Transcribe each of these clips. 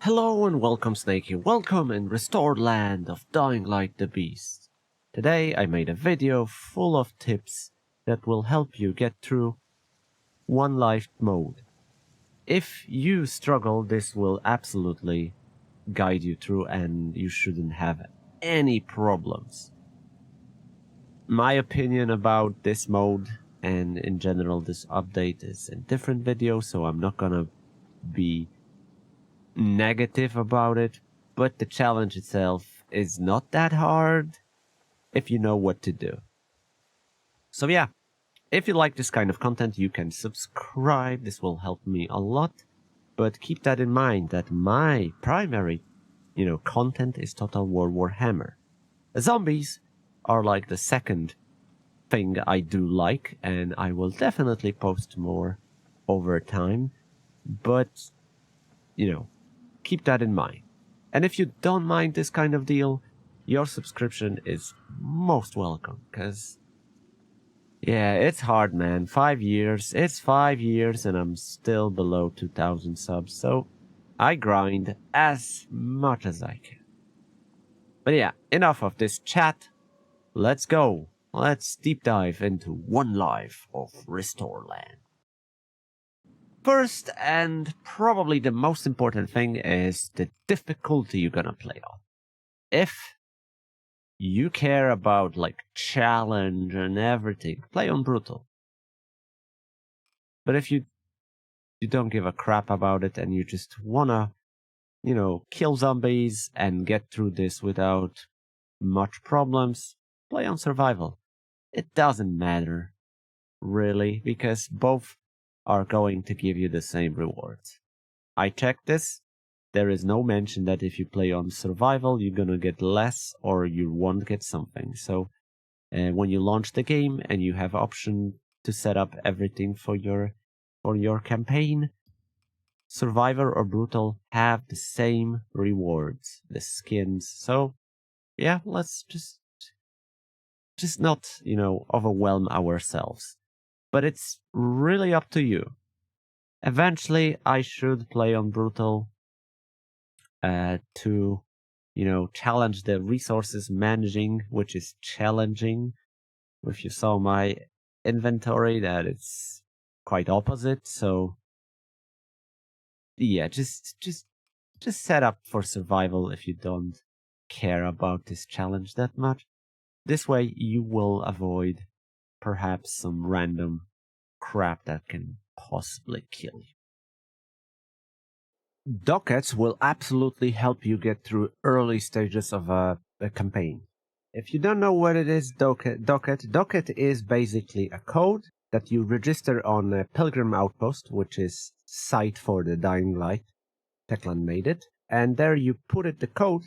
Hello and welcome, Snakey. Welcome in restored land of Dying Light the Beast. Today I made a video full of tips that will help you get through One Life mode. If you struggle, this will absolutely guide you through and you shouldn't have any problems. My opinion about this mode and in general this update is in different videos, so I'm not gonna be negative about it, but the challenge itself is not that hard if you know what to do. So yeah, if you like this kind of content, you can subscribe. This will help me a lot, but keep that in mind that my primary, content is Total War Warhammer. Zombies are like the second thing I do like, and I will definitely post more over time, but, keep that in mind. And if you don't mind this kind of deal, your subscription is most welcome, because, yeah, it's hard, man. 5 years. It's 5 years, and I'm still below 2,000 subs, so I grind as much as I can. But yeah, enough of this chat. Let's go. Let's deep dive into One Life of Restore Land. First, and probably the most important thing, is the difficulty you're gonna play on. If you care about, challenge and everything, play on Brutal. But if you don't give a crap about it and you just wanna, kill zombies and get through this without much problems, play on Survival. It doesn't matter, really, because both are going to give you the same rewards. I checked this. There is no mention that if you play on Survival, you're gonna get less or you won't get something. So when you launch the game and you have option to set up everything for your campaign, Survivor or Brutal have the same rewards, the skins. So yeah, let's just not, overwhelm ourselves. But it's really up to you. Eventually, I should play on Brutal to, challenge the resources managing, which is challenging. If you saw my inventory, that it's quite opposite. So, yeah, just set up for survival if you don't care about this challenge that much. This way, you will avoid perhaps some random crap that can possibly kill you. Dockets will absolutely help you get through early stages of a campaign. If you don't know what it is, docket is basically a code that you register on a Pilgrim Outpost, which is site for the Dying Light. Techland made it, and there you put it the code,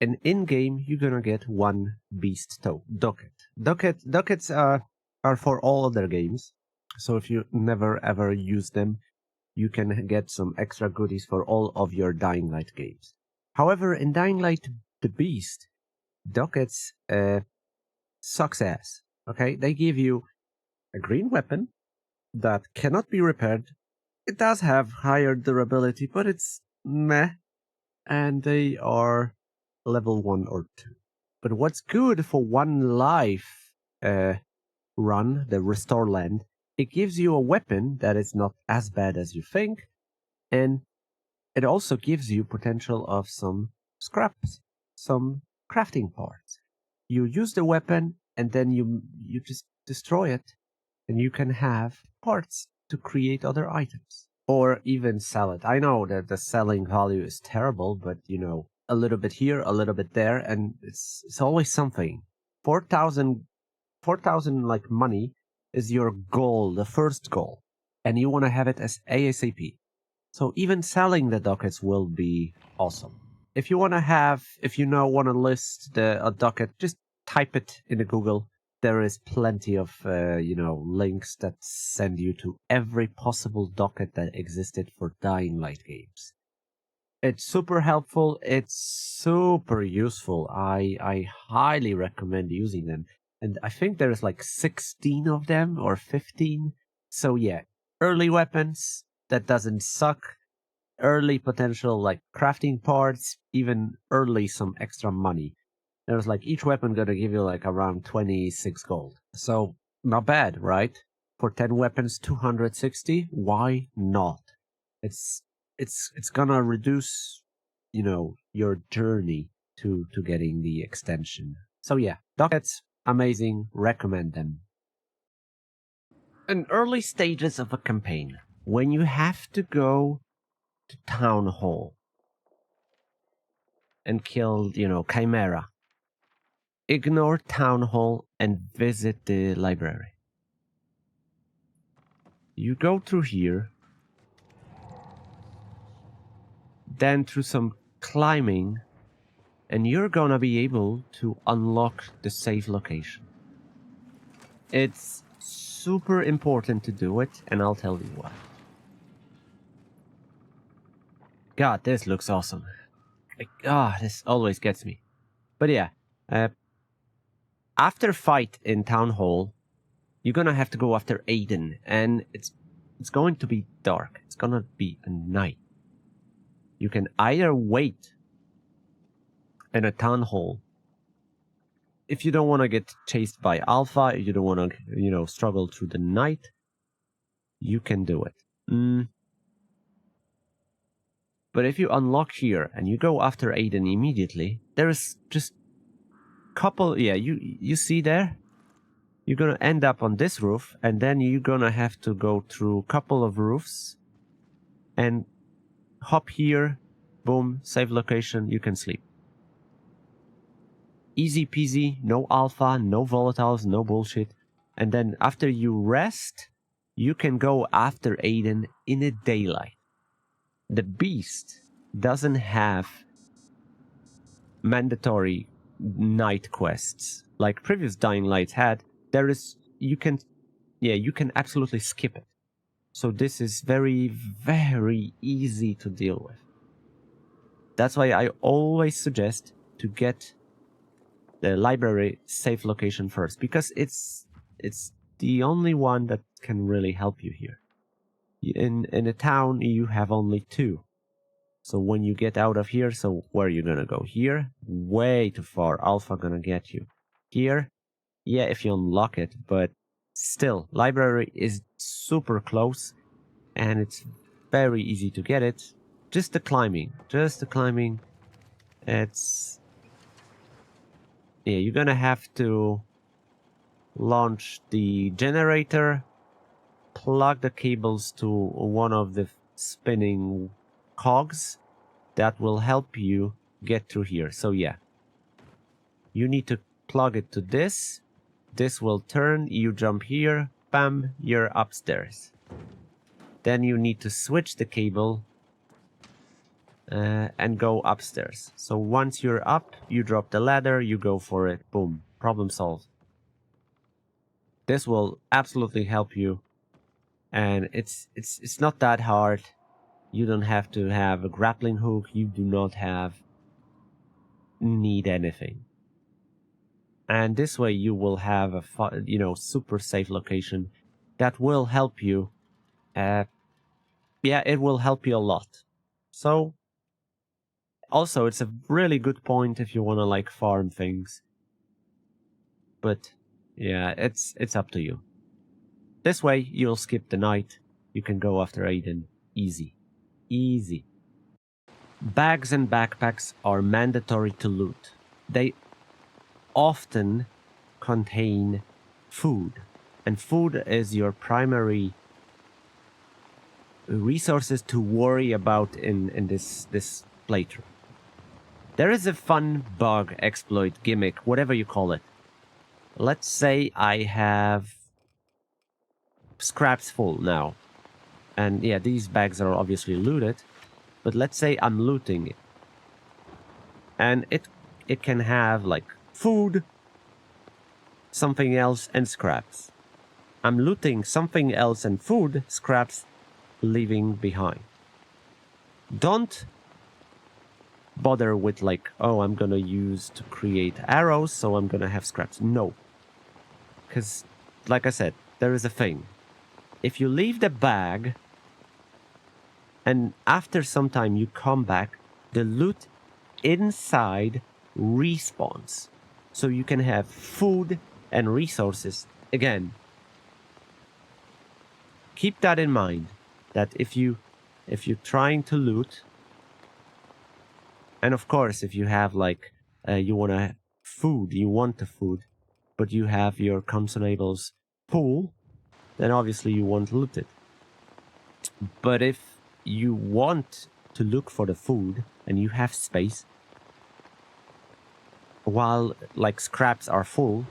and in-game you're gonna get one beast docket. Dockets are for all other games, so if you never ever use them, you can get some extra goodies for all of your Dying Light games. However, in Dying Light the Beast, dockets sucks ass. Okay, they give you a green weapon that cannot be repaired. It does have higher durability, but it's meh, and they are level 1 or 2. But what's good for One Life run, the Restore Land, it gives you a weapon that is not as bad as you think, and it also gives you potential of some scraps, some crafting parts. You use the weapon, and then you just destroy it, and you can have parts to create other items. Or even sell it. I know that the selling value is terrible, but, a little bit here, a little bit there, and it's always something. 4,000 money is your goal, the first goal, and you want to have it as ASAP. So even selling the dockets will be awesome. If you want to list a docket, just type it into Google. There is plenty of, links that send you to every possible docket that existed for Dying Light games. It's super helpful. It's super useful. I highly recommend using them. And I think there's 16 of them or 15. So yeah, early weapons, that doesn't suck. early potential like crafting parts, even early some extra money. There's like each weapon gonna give you like around 26 gold. So not bad, right? For 10 weapons, 260. Why not? It's it's gonna reduce, you know, your journey to getting the extension. So yeah, dockets, amazing, recommend them. In early stages of a campaign, when you have to go to town hall and kill, you know, Chimera, ignore town hall and visit the library. You go through here, then through some climbing, and you're gonna be able to unlock the safe location. It's super important to do it, and I'll tell you why. God, this looks awesome. This always gets me. But yeah, after fight in Town Hall, you're gonna have to go after Aiden, and it's going to be dark. It's gonna be a night. You can either wait in a Town Hall if you don't want to get chased by Alpha, if you don't want to, you know, struggle through the night, you can do it. But if you unlock here and you go after Aiden immediately, there is just couple, yeah, you see there? You're gonna end up on this roof, and then you're gonna have to go through a couple of roofs and hop here, boom, save location, you can sleep. Easy peasy, no alpha, no volatiles, no bullshit. And then after you rest, you can go after Aiden in the daylight. The beast doesn't have mandatory night quests like previous Dying Light had. You can absolutely skip it. So this is very, very easy to deal with. That's why I always suggest to get the library safe location first, because it's the only one that can really help you here. In a town, you have only two. So when you get out of here, so where are you gonna go? Here? Way too far. Alpha gonna get you. Here? Yeah, if you unlock it, but still, library is super close, and it's very easy to get it. Just the climbing. It's... yeah, you're gonna have to launch the generator, plug the cables to one of the spinning cogs. That will help you get through here. So yeah, you need to plug it to this. This will turn, you jump here, bam, you're upstairs. Then you need to switch the cable and go upstairs. So once you're up, you drop the ladder, you go for it, boom, problem solved. This will absolutely help you, and it's not that hard. You don't have to have a grappling hook, you do not need anything. And this way you will have a super safe location that will help you. Yeah, it will help you a lot. So also, it's a really good point if you want to like farm things. But yeah, it's up to you. This way you'll skip the night. You can go after Aiden. Easy. Easy. Bags and backpacks are mandatory to loot. They often contain food, and food is your primary resources to worry about in this playthrough. There is a fun bug, exploit, gimmick, whatever you call it. Let's say I have scraps full now, and yeah, these bags are obviously looted, but let's say I'm looting it, and it can have like food, something else, and scraps. I'm looting something else and food, scraps, leaving behind. Don't bother with like, oh, I'm gonna use to create arrows, so I'm gonna have scraps. No. Because, like I said, there is a thing. If you leave the bag And after some time you come back, the loot inside respawns. So you can have food and resources again. Keep that in mind, that if you're trying to loot, and of course if you have like you want the food, but you have your consumables full, then obviously you won't loot it. But if you want to look for the food and you have space, while like scraps are full,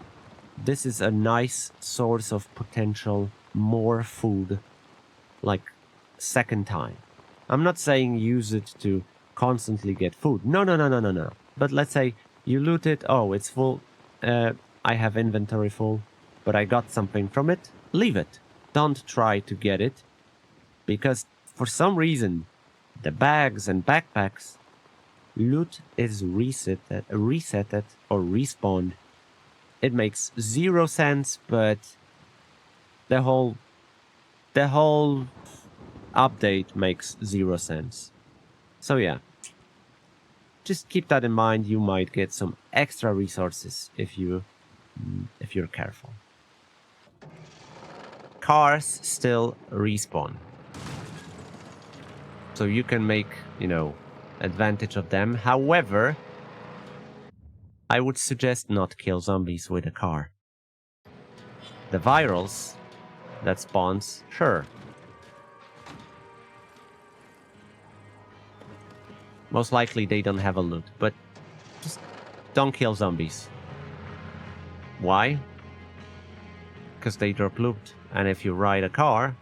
this is a nice source of potential more food, like second time. I'm not saying use it to constantly get food. No. But let's say you loot it. Oh, it's full. I have inventory full, but I got something from it. Leave it. Don't try to get it, because for some reason, the bags and backpacks loot is resetted or respawned. It makes 0 sense, but the whole update makes 0 sense. So yeah, just keep that in mind. You might get some extra resources if you're careful. Cars still respawn, so you can make, advantage of them. However, I would suggest not kill zombies with a car. The virals that spawns, sure. Most likely they don't have a loot, but just don't kill zombies. Why? Because they drop loot, and if you ride a car,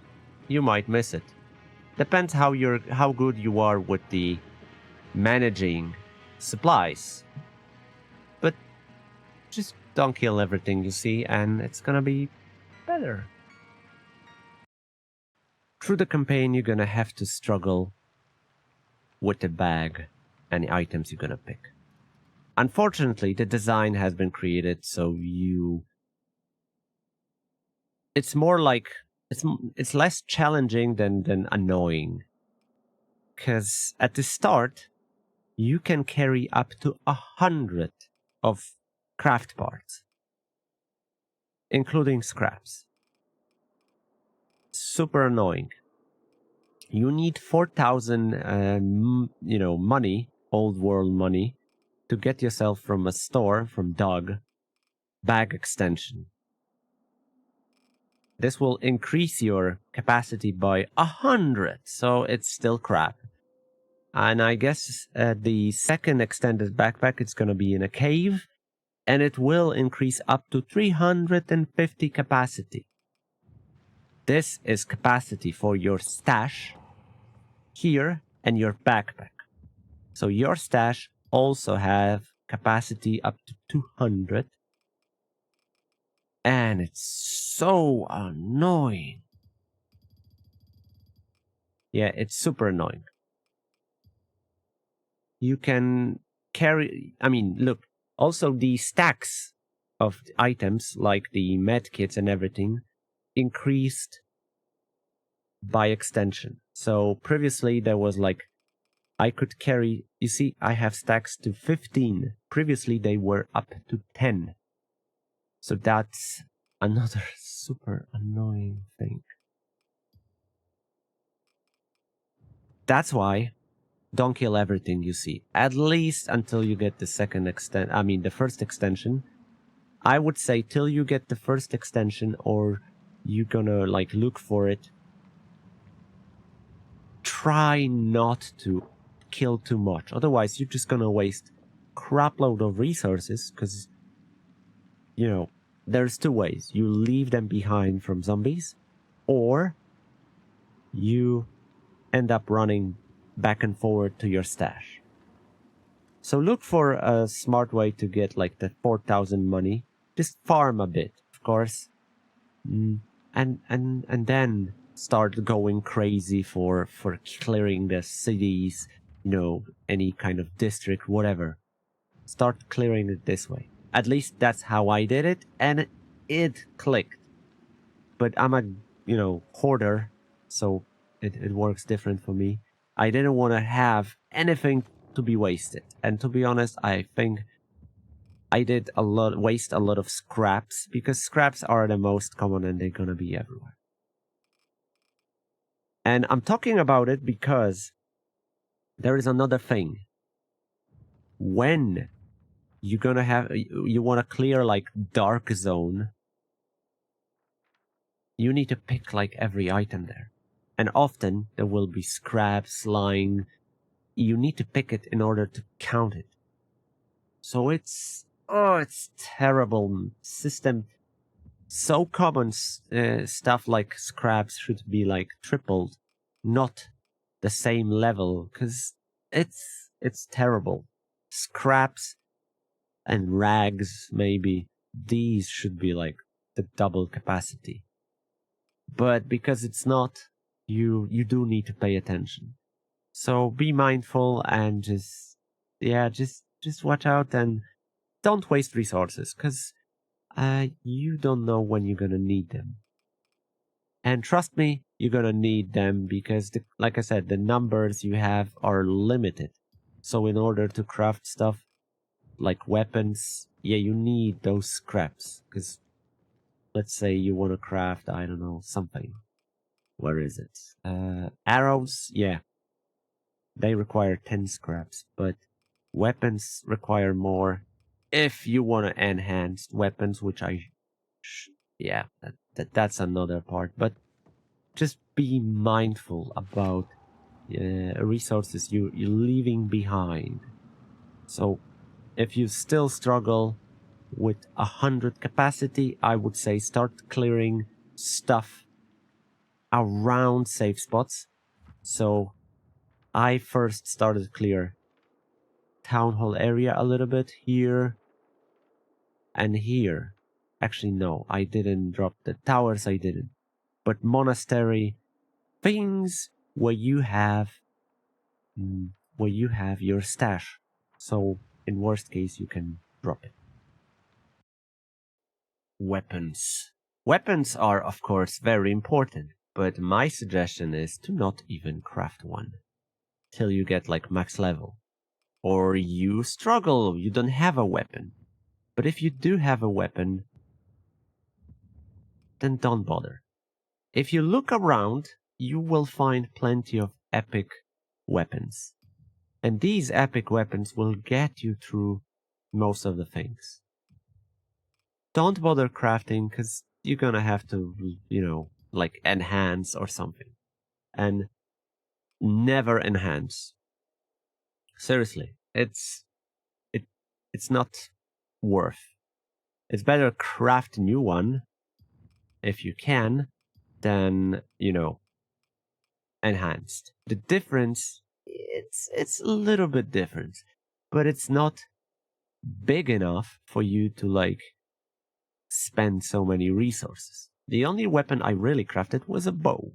you might miss it. Depends how good you are with the managing supplies. But just don't kill everything you see, and it's gonna be better. Through the campaign, you're gonna have to struggle with the bag and the items you're gonna pick. Unfortunately, the design has been created so it's more like it's less challenging than annoying. Because at the start, you can carry up to 100 of craft parts, including scraps. Super annoying. You need 4,000, money, old world money, to get yourself from a store, from Doug, bag extension. This will increase your capacity by 100, so it's still crap. And I guess the second extended backpack, it's going to be in a cave, and it will increase up to 350 capacity. This is capacity for your stash here and your backpack. So your stash also have capacity up to 200. And it's so annoying. Yeah, it's super annoying. You can carry, look, also the stacks of items, like the med kits and everything, increased by extension. So previously there was like, I could carry, you see, I have stacks to 15. Previously they were up to 10. So that's another super annoying thing. That's why don't kill everything you see, at least until you get the the first extension. I would say till you get the first extension, or you're gonna like look for it. Try not to kill too much, otherwise you're just gonna waste crapload of resources, because there's two ways. You leave them behind from zombies, or you end up running back and forward to your stash. So look for a smart way to get like the 4,000 money. Just farm a bit, of course. And then start going crazy for clearing the cities, any kind of district, whatever. Start clearing it this way. At least that's how I did it, and it clicked. But I'm a, hoarder, so it works different for me. I didn't want to have anything to be wasted. And to be honest, I think I did waste a lot of scraps, because scraps are the most common and they're gonna be everywhere. And I'm talking about it because there is another thing. When you're gonna you want to clear like dark zone, you need to pick like every item there. And often there will be scraps lying. You need to pick it in order to count it. So it's terrible system. So common stuff like scraps should be like tripled, not the same level, because it's terrible. Scraps and rags, maybe, these should be like the double capacity. But because it's not, you do need to pay attention. So be mindful and just watch out and don't waste resources, because you don't know when you're gonna need them. And trust me, you're gonna need them because, like I said, the numbers you have are limited. So in order to craft stuff like weapons, yeah, you need those scraps. Because let's say you want to craft, I don't know, something. Where is it? Arrows, yeah. They require 10 scraps, but weapons require more. If you want to enhance weapons, which yeah, that's another part. But just be mindful about resources you're leaving behind. So if you still struggle with 100 capacity, I would say start clearing stuff around safe spots. So I first started clear town hall area a little bit here and here. Actually, no, I didn't drop the towers, I didn't. But monastery, things where you have your stash. So in worst case, you can drop it. Weapons. Weapons are, of course, very important, but my suggestion is to not even craft one till you get like max level. Or you struggle, you don't have a weapon. But if you do have a weapon, then don't bother. If you look around, you will find plenty of epic weapons. And these epic weapons will get you through most of the things. Don't bother crafting, because you're gonna have to, like enhance or something. And never enhance. Seriously, it's not worth. It's better craft a new one if you can than, enhanced. The difference, it's a little bit different, but it's not big enough for you to like spend so many resources. The only weapon I really crafted was a bow,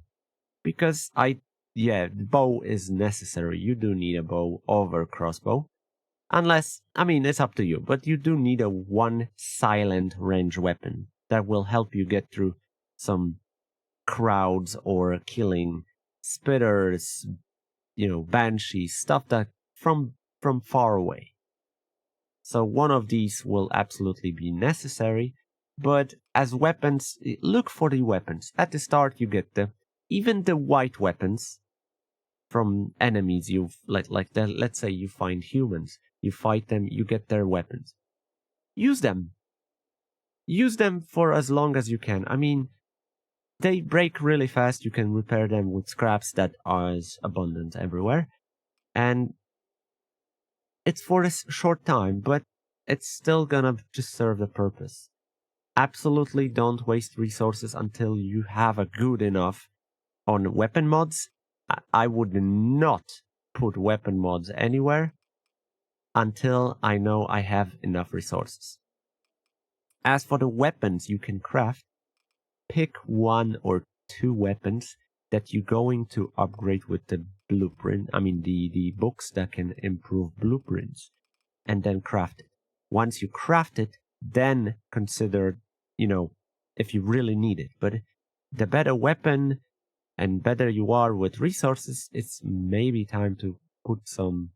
because the bow is necessary. You do need a bow over crossbow. Unless, I mean, it's up to you, but you do need a one silent range weapon that will help you get through some crowds or killing spitters, banshees, stuff that from far away. So one of these will absolutely be necessary, but as weapons, look for the weapons. At the start, you get even the white weapons from enemies. Let's say you find humans, you fight them, you get their weapons. Use them. Use them for as long as you can. I mean, they break really fast. You can repair them with scraps that are abundant everywhere. And it's for a short time, but it's still gonna just serve the purpose. Absolutely don't waste resources until you have a good enough on weapon mods. I would not put weapon mods anywhere until I know I have enough resources. As for the weapons you can craft, pick 1 or 2 weapons that you're going to upgrade with the blueprint. I mean, the books that can improve blueprints, and then craft it. Once you craft it, then consider, if you really need it. But the better weapon and better you are with resources, it's maybe time to put some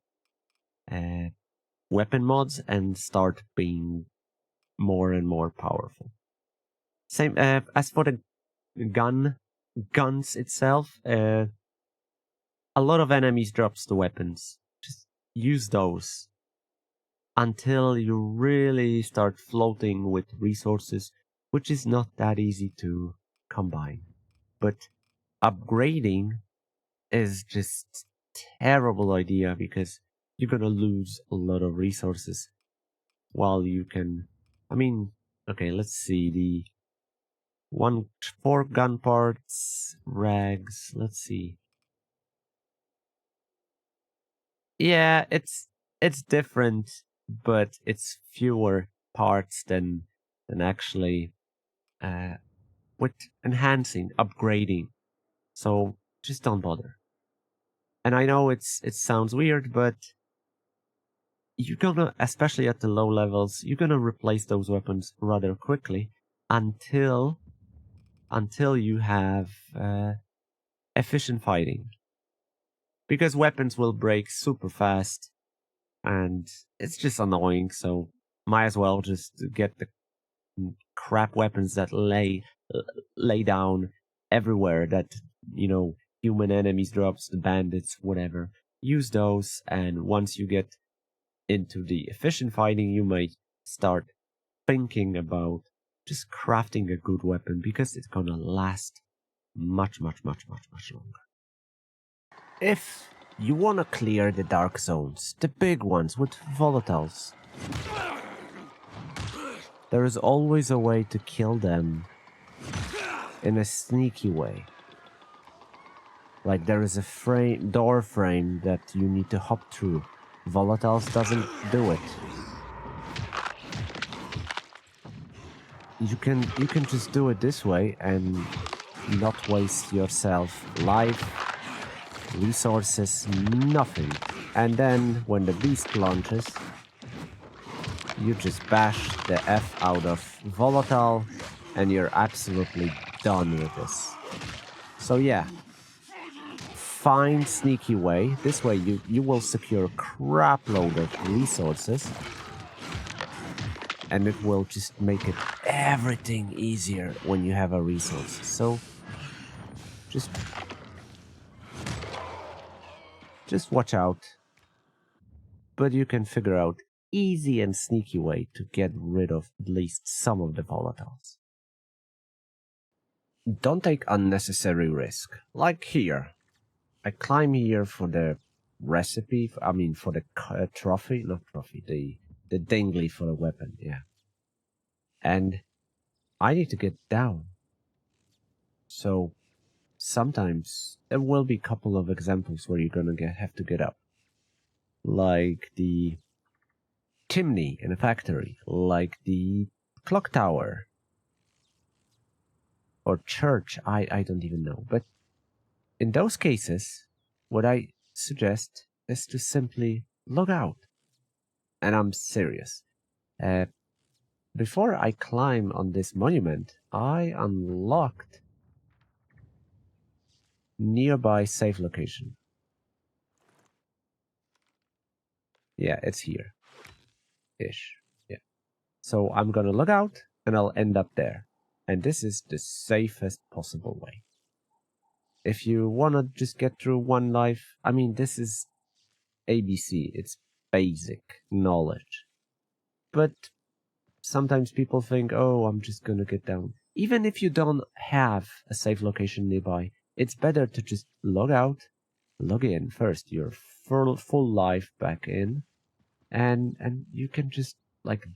weapon mods and start being more and more powerful. Same as for the guns itself, a lot of enemies drops the weapons. Just use those until you really start floating with resources, which is not that easy to combine. But upgrading is just terrible idea because you're gonna lose a lot of resources while you can. I mean, okay, let's see the 4 gun parts, rags. Let's see. Yeah, it's different, but it's fewer parts than actually with enhancing, upgrading. So just don't bother. And I know it sounds weird, but you're gonna, especially at the low levels, you're gonna replace those weapons rather quickly until you have efficient fighting. Because weapons will break super fast, and it's just annoying. So might as well just get the crap weapons that lay down everywhere. That human enemies drops, the bandits, whatever. Use those, and once you get into the efficient fighting, you might start thinking about just crafting a good weapon because it's gonna last much longer. If you wanna clear the dark zones, the big ones with volatiles, there is always a way to kill them in a sneaky way. Like there is a door frame that you need to hop through. Volatiles doesn't do it. You can just do it this way and not waste yourself life, resources, nothing. And then when the beast launches, you just bash the F out of volatile and you're absolutely done with this. So yeah, find sneaky way. This way you will secure a crap load of resources and it will just make it everything easier when you have a resource. So just watch out. But you can figure out easy and sneaky way to get rid of at least some of the volatiles. Don't take unnecessary risk. Like here. I climb here for the recipe, for the trophy, not trophy, the dingly for the weapon, yeah. And I need to get down. So sometimes there will be a couple of examples where you're gonna have to get up. Like the chimney in a factory, like the clock tower or church, I don't even know. But in those cases, what I suggest is to simply log out. And I'm serious. Before I climb on this monument, I unlocked nearby safe location. Yeah, it's here. Ish. Yeah. So I'm gonna log out and I'll end up there. And this is the safest possible way. If you wanna just get through one life, this is ABC. It's basic knowledge. But sometimes people think, oh, I'm just gonna get down. Even if you don't have a safe location nearby, it's better to just log out, log in first, your full life back in, and you can just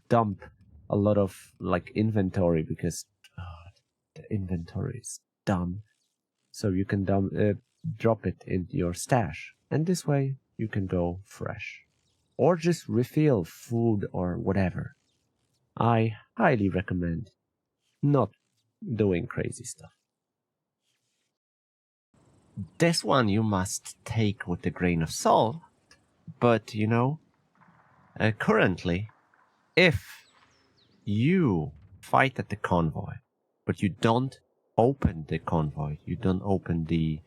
dump a lot of inventory because the inventory is dumb. So you can drop it into your stash, and this way you can go fresh. Or just refill food or whatever. I highly recommend not doing crazy stuff. This one you must take with a grain of salt, but currently, if you fight at the convoy, but you don't open the convoy. You don't open the,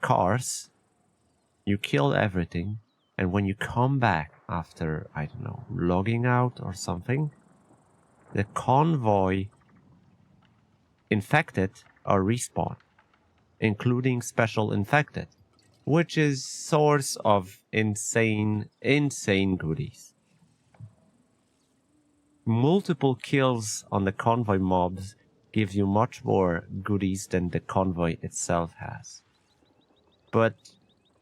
cars. You kill everything. And when you come back after, I don't know, logging out or something, the convoy infected are respawn, including special infected, which is source of insane goodies. Multiple kills on the convoy mobs gives you much more goodies than the convoy itself has. But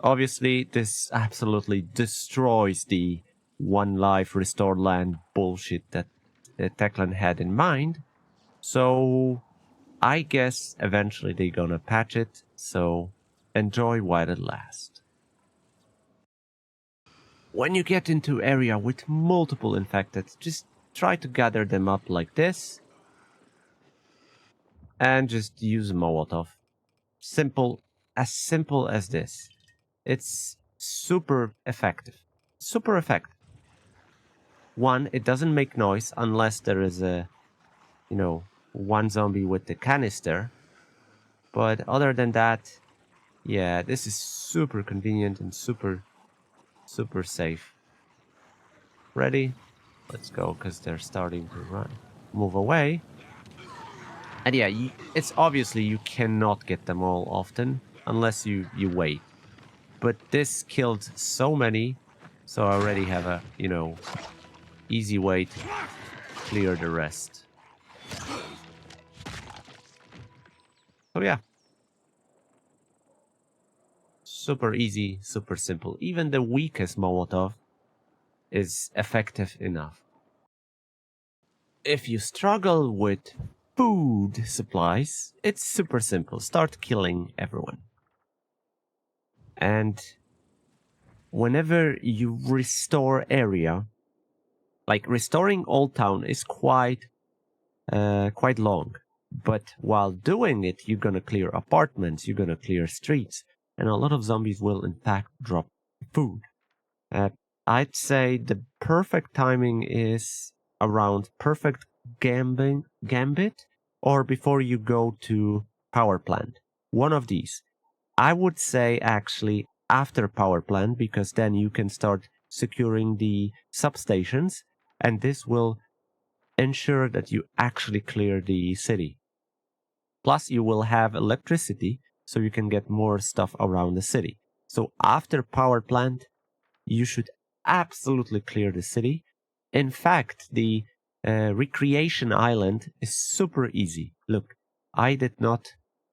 obviously this absolutely destroys the one life restore land bullshit that Techland had in mind. So I guess eventually they're gonna patch it, so enjoy while it lasts. When you get into area with multiple infected, just try to gather them up like this. And just use a Molotov. Simple as this. It's super effective. Super effective. One, it doesn't make noise unless there is a, one zombie with the canister. But other than that, yeah, this is super convenient and super safe. Ready? Let's go, because they're starting to run. Move away. And yeah, it's obviously you cannot get them all often, unless you wait. But this killed so many, so I already have a, easy way to clear the rest. So yeah. Super easy, super simple. Even the weakest Molotov is effective enough. If you struggle with food supplies, it's super simple. Start killing everyone. And whenever you restore area, like restoring Old Town is quite long. But while doing it, you're gonna clear apartments, you're gonna clear streets, and a lot of zombies will in fact drop food. I'd say the perfect timing is around perfect gambit or before you go to power plant. One of these. I would say actually after power plant, because then you can start securing the substations, and this will ensure that you actually clear the city. Plus you will have electricity, so you can get more stuff around the city. So after power plant, you should absolutely clear the city. In fact, the recreation island is super easy. Look, I did not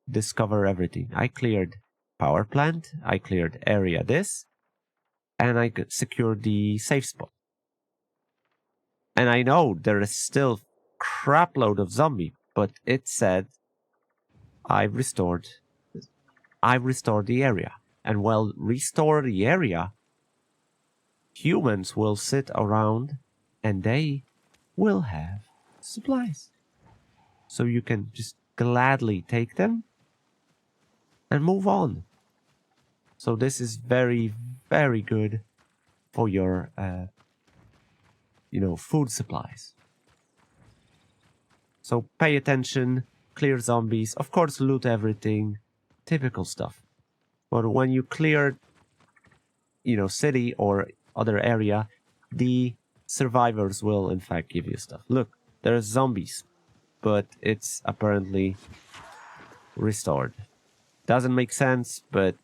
discover everything. I cleared power plant, I cleared area this, and I secured the safe spot. And I know there is still crapload of zombie, but it said I restored the area. And while restore the area, humans will sit around and they will have supplies. So you can just gladly take them and move on. So this is very, very good for your, food supplies. So pay attention, clear zombies, of course loot everything, typical stuff. But when you clear, city or other area, the survivors will in fact give you stuff. Look, there's zombies, but it's apparently restored. Doesn't make sense, but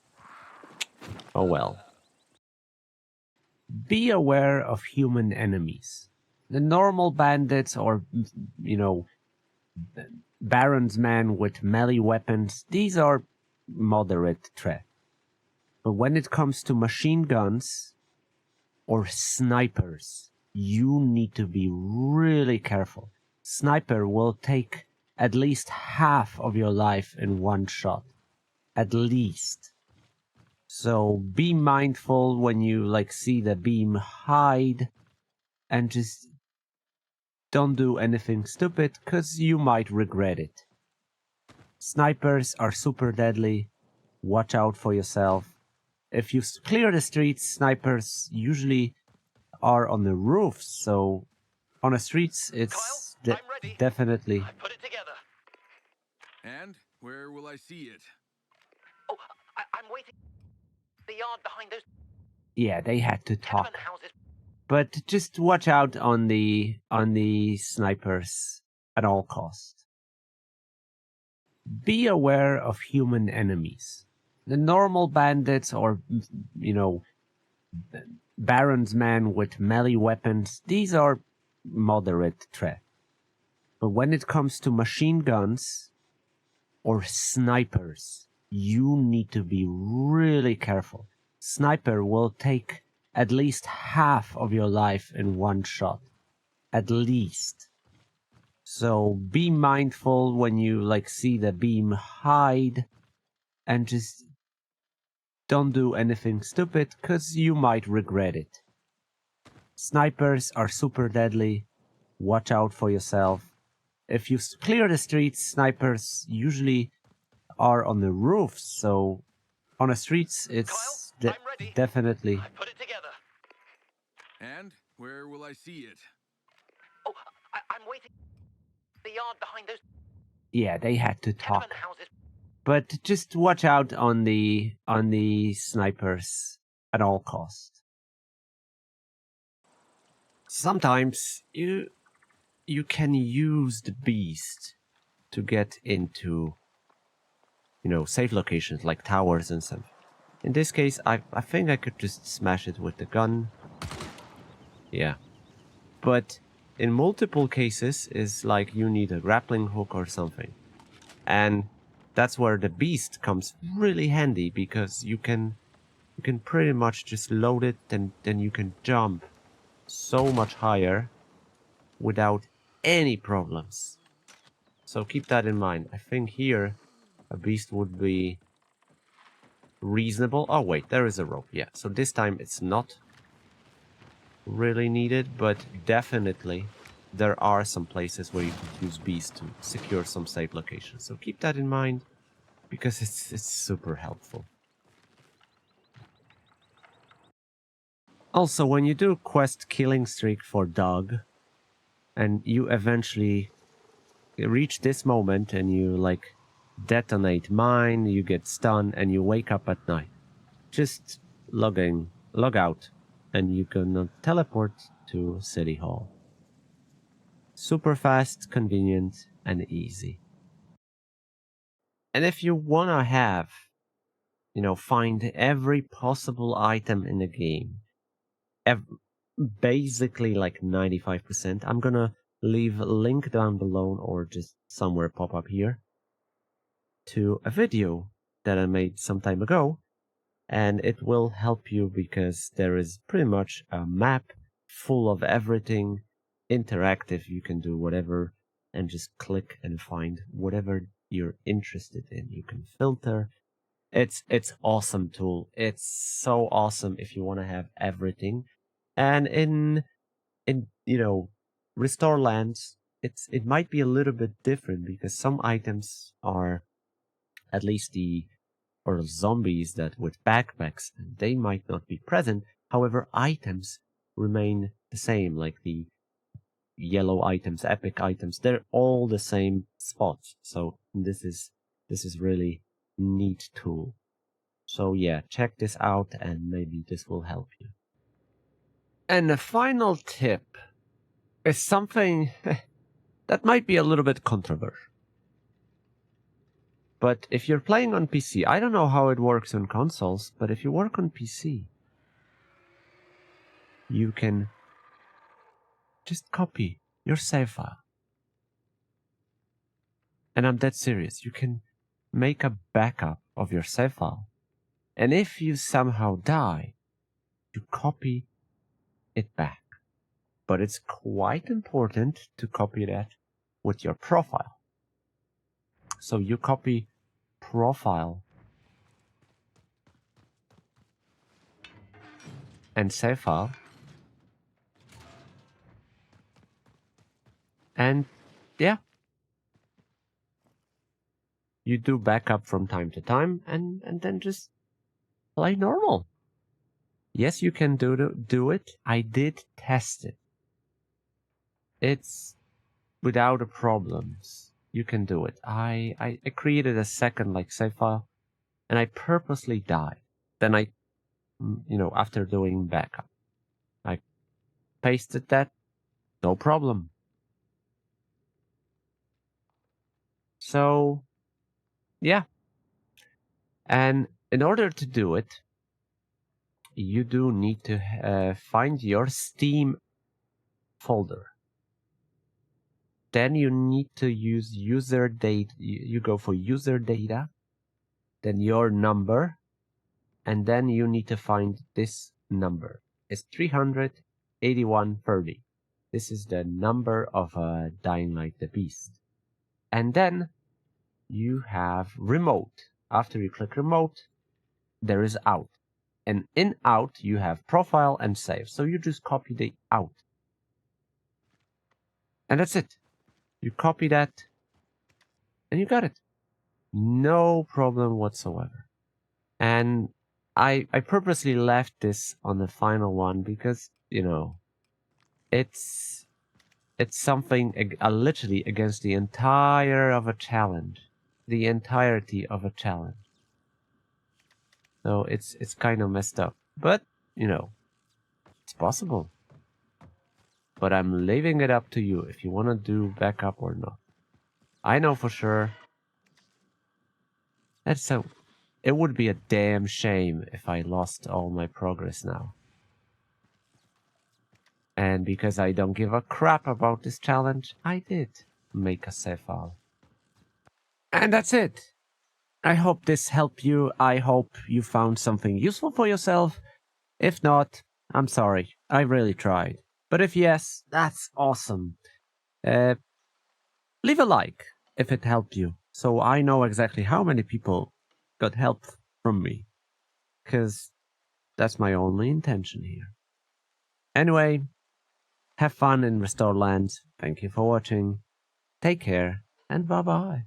oh well. Be aware of human enemies. The normal bandits or, Baron's men with melee weapons, these are moderate threat. But when it comes to machine guns or snipers, you need to be really careful. Sniper will take at least half of your life in one shot. At least. So be mindful when you see the beam hide and just don't do anything stupid, because you might regret it. Snipers are super deadly. Watch out for yourself. If you clear the streets, snipers usually are on the roofs, so on the streets it's Kyle, definitely... I put it together. And where will I see it? Oh, I'm waiting. The yard behind those Yeah, they had to talk. tenement houses. But just watch out on the snipers at all costs. Be aware of human enemies. The normal bandits or, you know, Baron's men with melee weapons, these are moderate threat. But when it comes to machine guns or snipers, you need to be really careful. Sniper will take at least half of your life in one shot. At least. So be mindful when you like see the beam hide and just don't do anything stupid because you might regret it. Snipers are super deadly. Watch out for yourself. If you clear the streets, snipers usually are on the roofs, so on the streets it's Kyle, I'm ready. definitely. I put it together. And where will I see it? Oh, I'm waiting. The yard behind those Yeah, they had to talk. tenement houses. But just watch out on the snipers at all costs. Sometimes you can use the beast to get into, you know, safe locations like towers and stuff. In this case, I think I could just smash it with the gun. Yeah. But in multiple cases, is like you need a grappling hook or something. And that's where the beast comes really handy, because you can pretty much just load it and then you can jump so much higher without any problems. So keep that in mind. I think here a beast would be reasonable. Oh wait, there is a rope. Yeah, so this time it's not really needed, but definitely there are some places where you could use beast to secure some safe locations. So keep that in mind, because it's super helpful. Also, when you do quest killing streak for Doug, and you eventually reach this moment and you like detonate mine, you get stunned and you wake up at night, just log out, and you can teleport to City Hall. Super fast, convenient, and easy. And if you wanna have, you know, find every possible item in the game, basically like 95%, I'm gonna leave a link down below or just somewhere pop up here to a video that I made some time ago, and it will help you because there is pretty much a map full of everything interactive. You can do whatever and just click and find whatever you're interested in. You can filter. It's awesome tool. It's so awesome if you want to have everything. And in you know, Restore Lands, it might be a little bit different because some items are, at least the or zombies that with backpacks, they might not be present. However, items remain the same, like the yellow items, epic items, they're all the same spots. So this is really neat tool. So yeah, check this out and maybe this will help you. And the final tip is something that might be a little bit controversial. But if you're playing on PC, I don't know how it works on consoles, but if you work on PC, you can just copy your save file. And I'm dead serious. You can make a backup of your save file. And if you somehow die, you copy it back. But it's quite important to copy that with your profile. So you copy profile and save file. And yeah, you do backup from time to time and then just play normal. Yes, you can do it. I did test it. It's without problems. you can do it. I created a second like save file, and I purposely died. Then I, after doing backup, I pasted that, no problem. So, yeah. And in order to do it, you do need to find your Steam folder. Then you need to use user data. You go for user data, then your number, and then you need to find this number. It's 38130. This is the number of Dying Light the Beast. And then you have remote. After you click remote, there is out. And in out, you have profile and save. So you just copy the out. And that's it. You copy that, and you got it. No problem whatsoever. And I purposely left this on the final one because, it's something literally against the entire of a challenge. The entirety of a challenge. So it's kind of messed up. But, it's possible. But I'm leaving it up to you if you want to do backup or not. I know for sure. It would be a damn shame if I lost all my progress now. And because I don't give a crap about this challenge, I did make a save file. And that's it. I hope this helped you. I hope you found something useful for yourself. If not, I'm sorry. I really tried. But if yes, that's awesome. Leave a like if it helped you, so I know exactly how many people got help from me. Because that's my only intention here. Anyway, have fun in Restore Land. Thank you for watching. Take care, and bye-bye.